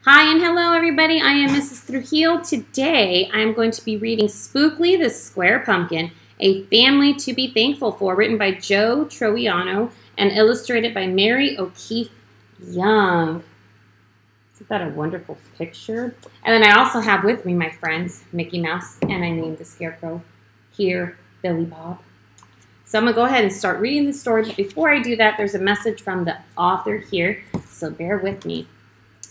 Hi and hello everybody, I am Mrs. Trujillo. Today I am going to be reading Spookley the Square Pumpkin, A Family to be Thankful For, written by Joe Troiano and illustrated by Mary O'Keefe Young. Isn't that a wonderful picture? And then I also have with me my friends, Mickey Mouse, and I named the Scarecrow here, Billy Bob. So I'm going to go ahead and start reading the story, but before I do that, there's a message from the author here, so bear with me.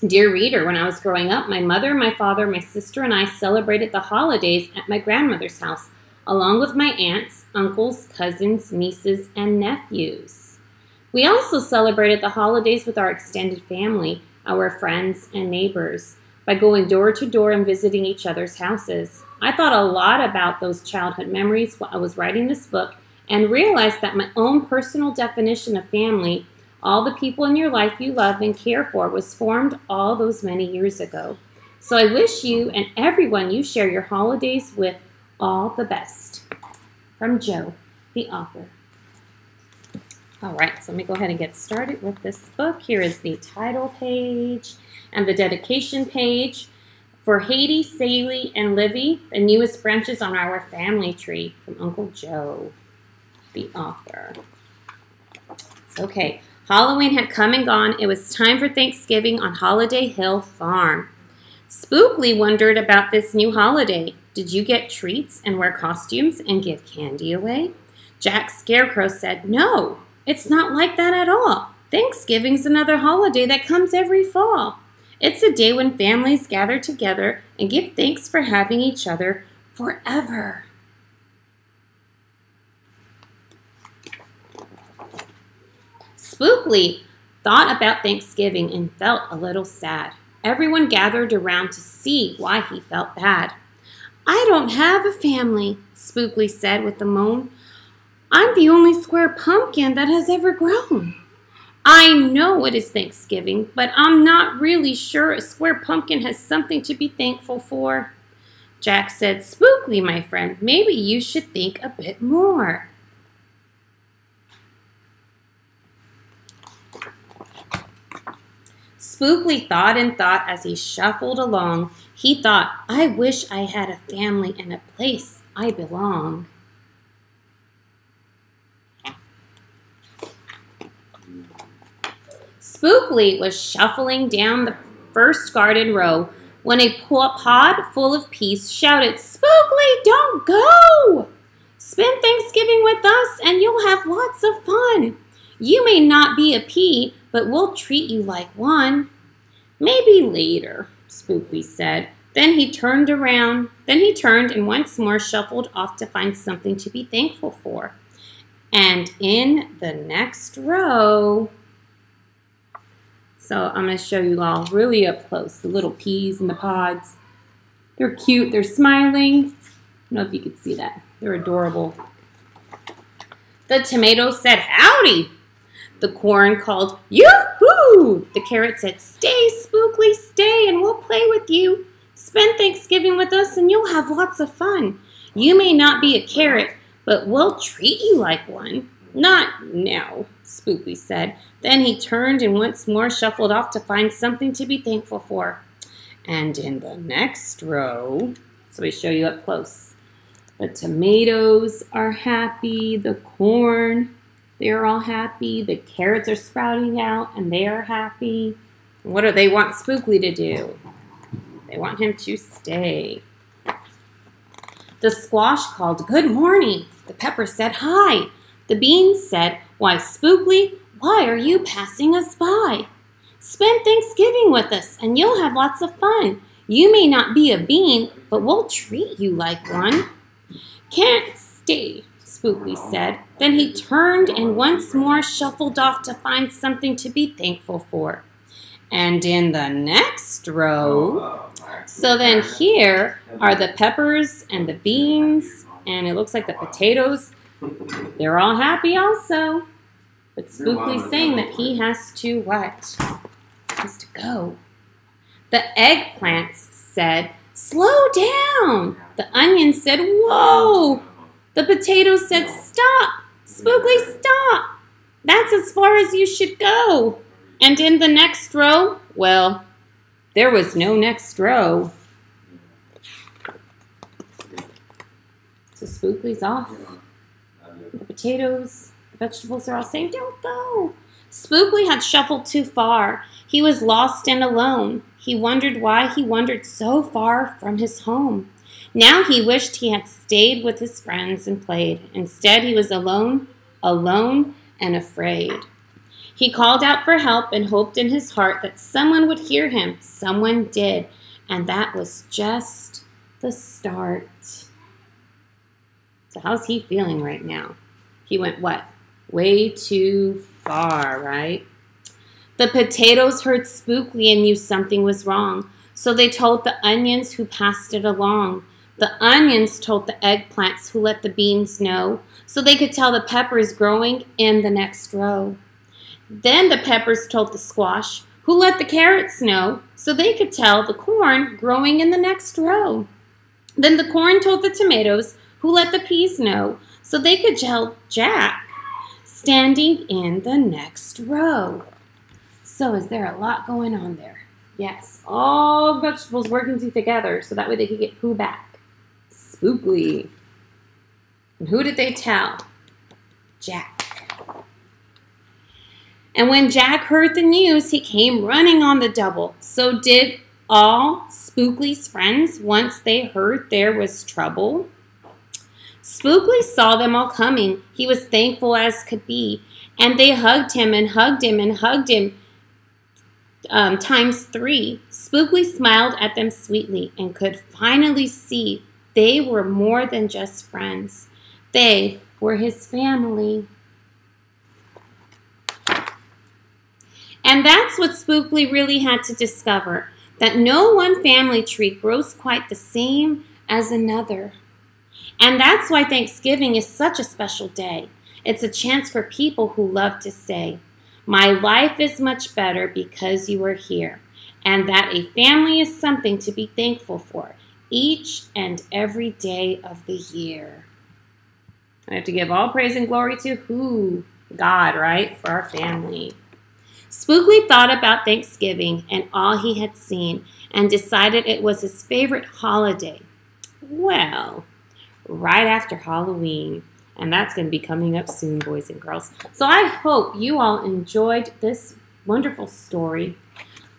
Dear reader, when I was growing up, my mother, my father, my sister, and I celebrated the holidays at my grandmother's house, along with my aunts, uncles, cousins, nieces, and nephews. We also celebrated the holidays with our extended family, our friends, and neighbors, by going door to door and visiting each other's houses. I thought a lot about those childhood memories while I was writing this book and realized that my own personal definition of family, all the people in your life you love and care for, was formed all those many years ago. So I wish you and everyone you share your holidays with all the best. From Joe, the author. All right, so let me go ahead and get started with this book. Here is the title page and the dedication page. For Haiti, Saley, and Livy, the newest branches on our family tree, from Uncle Joe, the author. Okay. Halloween had come and gone. It was time for Thanksgiving on Holiday Hill Farm. Spookley wondered about this new holiday. Did you get treats and wear costumes and give candy away? Jack Scarecrow said, no, it's not like that at all. Thanksgiving's another holiday that comes every fall. It's a day when families gather together and give thanks for having each other forever. Spookley thought about Thanksgiving and felt a little sad. Everyone gathered around to see why he felt bad. I don't have a family, Spookley said with a moan. I'm the only square pumpkin that has ever grown. I know it is Thanksgiving, but I'm not really sure a square pumpkin has something to be thankful for. Jack said, Spookley, my friend, maybe you should think a bit more. Spookley thought and thought as he shuffled along. He thought, I wish I had a family and a place I belong. Spookley was shuffling down the first garden row when a pod full of peas shouted, Spookley, don't go! Spend Thanksgiving with us and you'll have lots of fun. You may not be a pea, but we'll treat you like one. Maybe later, Spookley said. Then he turned and once more shuffled off to find something to be thankful for. And in the next row, so I'm going to show you all really up close, the little peas in the pods. They're cute. They're smiling. I don't know if you can see that. They're adorable. The tomato said, howdy. The corn called, yoo-hoo! The carrot said, stay, Spookley, stay, and we'll play with you. Spend Thanksgiving with us, and you'll have lots of fun. You may not be a carrot, but we'll treat you like one. Not now, Spookley said. Then he turned and once more shuffled off to find something to be thankful for. And in the next row, so we show you up close, the tomatoes are happy, the corn, they're all happy. The carrots are sprouting out, and they are happy. What do they want Spookley to do? They want him to stay. The squash called, good morning. The pepper said, hi. The beans said, why, Spookley, why are you passing us by? Spend Thanksgiving with us, and you'll have lots of fun. You may not be a bean, but we'll treat you like one. Can't stay, Spookley said. Then he turned and once more shuffled off to find something to be thankful for. And in the next row, so then here are the peppers and the beans, and it looks like the potatoes. They're all happy also. But Spookley's saying that he has to what? He has to go. The eggplants said, slow down. The onions said, whoa. The potatoes said, stop. Spookley, stop. That's as far as you should go. And in the next row, well, There was no next row. So Spookley's off. The potatoes, the vegetables are all saying, don't go. Spookley had shuffled too far. He was lost and alone. He wondered why he wandered so far from his home. Now he wished he had stayed with his friends and played. Instead, he was alone and afraid. He called out for help and hoped in his heart that someone would hear him. Someone did, and that was just the start. So how's he feeling right now? He went what? Way too far, right? The potatoes heard Spookley and knew something was wrong. So they told the onions who passed it along. The onions told the eggplants who let the beans know, so they could tell the peppers growing in the next row. Then the peppers told the squash, who let the carrots know, so they could tell the corn growing in the next row. Then the corn told the tomatoes, who let the peas know, so they could tell Jack, standing in the next row. So is there a lot going on there? Yes, all vegetables working together so that way they could get who back? Spookley. And who did they tell? Jack. And when Jack heard the news, he came running on the double. So did all Spookley's friends once they heard there was trouble. Spookley saw them all coming. He was thankful as could be. And they hugged him and hugged him and hugged him times 3. Spookley smiled at them sweetly and could finally see they were more than just friends. They were his family. And that's what Spookley really had to discover, that no one family tree grows quite the same as another. And that's why Thanksgiving is such a special day. It's a chance for people who love to say, my life is much better because you are here, and that a family is something to be thankful for each and every day of the year. I have to give all praise and glory to who? God, right? For our family. Spookley thought about Thanksgiving and all he had seen and decided it was his favorite holiday. Well, right after Halloween. And that's going to be coming up soon, boys and girls. So I hope you all enjoyed this wonderful story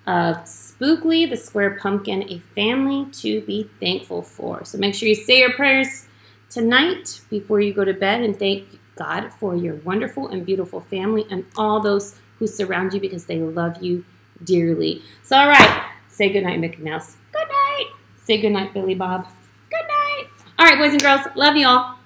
of Spookley, the Square Pumpkin, a family to be thankful for. So make sure you say your prayers tonight before you go to bed and thank God for your wonderful and beautiful family and all those who surround you because they love you dearly. So, all right, say goodnight, Mickey Mouse. Good night. Say goodnight, Billy Bob. Good night. All right, boys and girls, love you all.